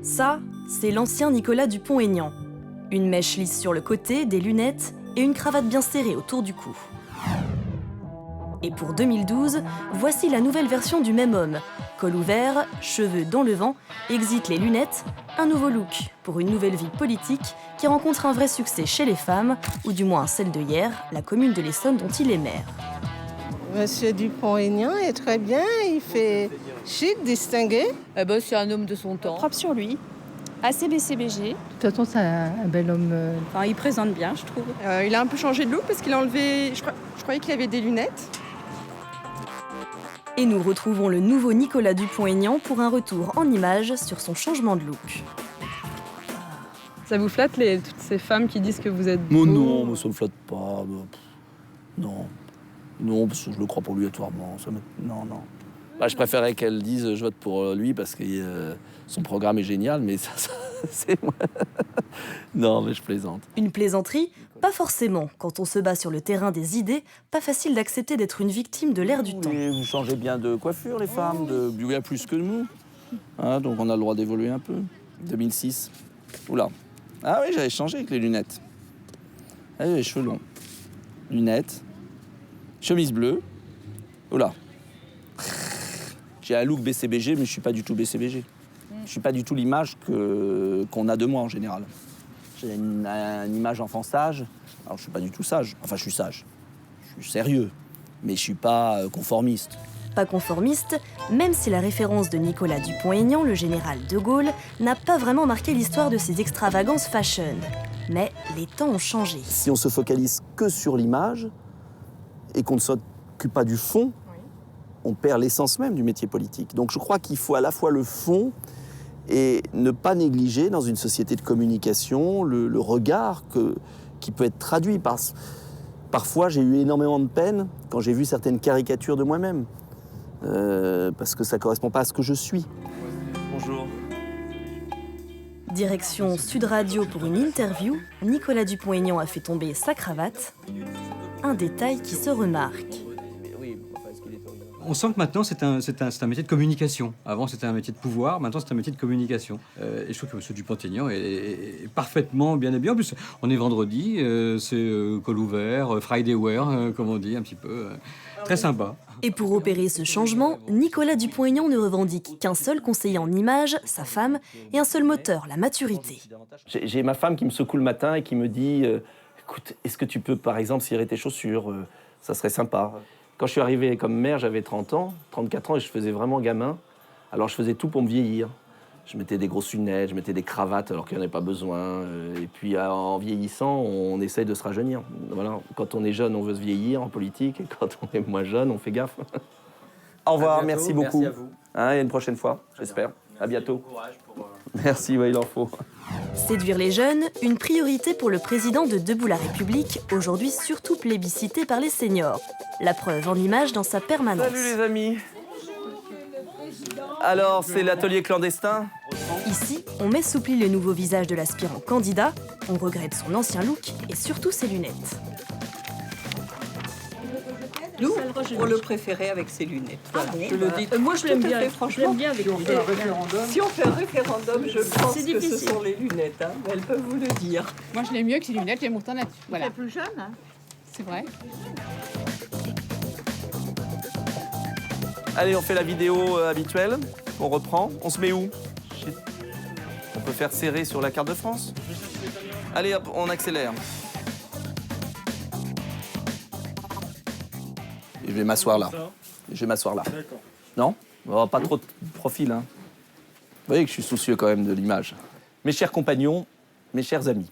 Ça, c'est l'ancien Nicolas Dupont-Aignan. Une mèche lisse sur le côté, des lunettes et une cravate bien serrée autour du cou. Et pour 2012, voici la nouvelle version du même homme. Col ouvert, cheveux dans le vent, exit les lunettes, un nouveau look pour une nouvelle vie politique qui rencontre un vrai succès chez les femmes, ou du moins celle de hier, la commune de l'Essonne dont il est maire. Monsieur Dupont-Aignan est très bien, il fait chic, distingué. C'est un homme de son temps. Propre sur lui, assez BCBG. De toute façon, c'est un bel homme. Enfin, il présente bien, je trouve. Il a un peu changé de look parce qu'il a enlevé... Je croyais qu'il avait des lunettes. Et nous retrouvons le nouveau Nicolas Dupont-Aignan pour un retour en images sur son changement de look. Ça vous flatte toutes ces femmes qui disent que vous êtes beau? Non, moi, ça me flatte pas. Non. Non, parce que je le crois pour obligatoirement. Non. Je préférais qu'elle dise je vote pour lui parce que son programme est génial, mais ça c'est moi. Non, mais je plaisante. Une plaisanterie? Pas forcément. Quand on se bat sur le terrain des idées, pas facile d'accepter d'être une victime de l'air du temps. Et vous changez bien de coiffure, les femmes, bien plus que nous. Hein, donc on a le droit d'évoluer un peu. 2006. Oula. Ah oui, j'avais changé avec les lunettes. Ah, les cheveux longs. Lunettes. Chemise bleue. Oula. J'ai un look BCBG, mais je suis pas du tout BCBG. Je suis pas du tout l'image qu'on a de moi en général. J'ai une image enfant sage. Alors je suis pas du tout sage. Enfin, je suis sage. Je suis sérieux. Mais je suis pas conformiste. Pas conformiste, même si la référence de Nicolas Dupont-Aignan, le général de Gaulle, n'a pas vraiment marqué l'histoire de ses extravagances fashion. Mais les temps ont changé. Si on se focalise que sur l'image et qu'on ne s'occupe pas du fond, on perd l'essence même du métier politique. Donc je crois qu'il faut à la fois le fond et ne pas négliger dans une société de communication le regard qui peut être traduit. Parfois, j'ai eu énormément de peine quand j'ai vu certaines caricatures de moi-même. Parce que ça ne correspond pas à ce que je suis. Bonjour. Direction Sud Radio pour une interview, Nicolas Dupont-Aignan a fait tomber sa cravate. Un détail qui se remarque. On sent que maintenant, c'est un métier de communication. Avant, c'était un métier de pouvoir. Maintenant, c'est un métier de communication. Et je trouve que M. Dupont-Aignan est parfaitement bien habillé. En plus, on est vendredi, c'est col ouvert, Friday wear, comme on dit, un petit peu. Très sympa. Et pour opérer ce changement, Nicolas Dupont-Aignan ne revendique qu'un seul conseiller en image, sa femme, et un seul moteur, la maturité. J'ai ma femme qui me secoue le matin et qui me dit écoute, est-ce que tu peux, par exemple, cirer tes chaussures ça serait sympa. Quand je suis arrivé comme maire, j'avais 30 ans, 34 ans, et je faisais vraiment gamin. Alors je faisais tout pour me vieillir. Je mettais des grosses lunettes, je mettais des cravates alors qu'il n'y en avait pas besoin. Et puis en vieillissant, on essaye de se rajeunir. Voilà. Quand on est jeune, on veut se vieillir en politique. Et quand on est moins jeune, on fait gaffe. Au revoir, merci beaucoup. Merci à vous. Et une prochaine fois, j'espère. À bientôt. Merci, il en faut. Séduire les jeunes, une priorité pour le président de Debout la République, aujourd'hui surtout plébiscité par les seniors. La preuve en image dans sa permanence. Salut les amis. Alors, c'est l'atelier clandestin? Ici, on m'essouplit le nouveau visage de l'aspirant candidat, on regrette son ancien look et surtout ses lunettes. Nous, on le préférait avec ses lunettes. Voilà, je le dis. Moi, je l'aime bien. Franchement, Je l'aime bien avec les lunettes. si on fait un référendum, je pense que ce difficile. sont les lunettes. Hein, mais elles peuvent vous le dire. Moi, je l'aime mieux que ses lunettes et mon teint naturel. Voilà. plus jeune, hein. C'est vrai. Allez, on fait la vidéo habituelle. On reprend. On se met où? On peut faire serrer sur la carte de France. Allez, hop, on accélère. Et je vais m'asseoir là. Je vais m'asseoir là. Non? Oh, pas trop de profil, hein. Vous voyez que je suis soucieux quand même de l'image. Mes chers compagnons, mes chers amis,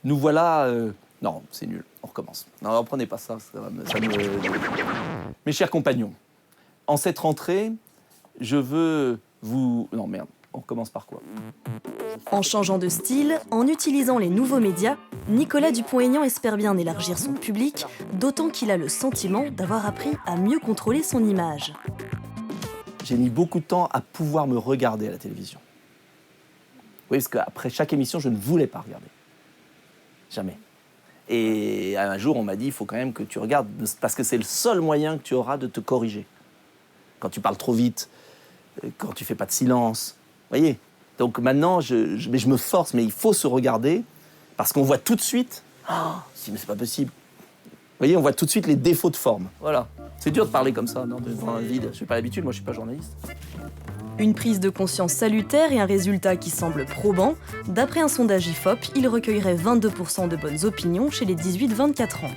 nous voilà... Non, c'est nul. On recommence. Non, reprenez pas ça. Mes chers compagnons, en cette rentrée, je veux vous... Non, merde. On recommence par quoi? En changeant de style, en utilisant les nouveaux médias, Nicolas Dupont-Aignan espère bien élargir son public, d'autant qu'il a le sentiment d'avoir appris à mieux contrôler son image. J'ai mis beaucoup de temps à pouvoir me regarder à la télévision. Oui, parce qu'après chaque émission, je ne voulais pas regarder. Jamais. Et un jour, on m'a dit, il faut quand même que tu regardes, parce que c'est le seul moyen que tu auras de te corriger. Quand tu parles trop vite, quand tu fais pas de silence, vous voyez, Donc maintenant, mais je me force, mais il faut se regarder, parce qu'on voit tout de suite, si, mais c'est pas possible. Vous voyez, on voit tout de suite les défauts de forme. Voilà. C'est dur de parler comme ça, devant un vide. Je n'ai pas l'habitude, moi je suis pas journaliste. Une prise de conscience salutaire et un résultat qui semble probant. D'après un sondage IFOP, il recueillerait 22% de bonnes opinions chez les 18-24 ans.